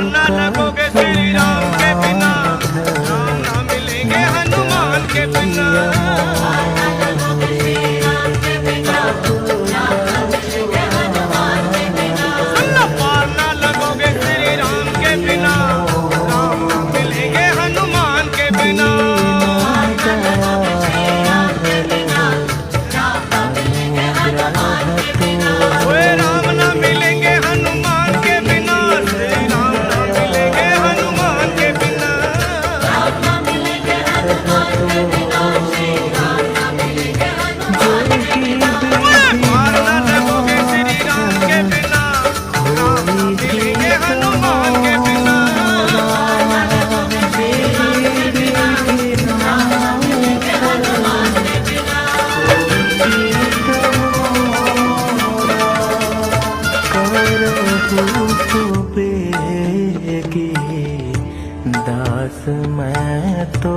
ना लगोगे श्री राम के बिना, राम ना मिलेंगे हनुमान के बिना। सुनना पार ना लगोगे श्री राम के बिना, राम ना मिलेंगे हनुमान के बिना। ओए राम ना मिलेंगे हनुमान के बिना, श्री राम ना मिलेंगे हनुमान के बिना। पार ना लगोगे श्री राम के बिना, राम ना मिलेंगे हनुमान के बिना। दास मैं तो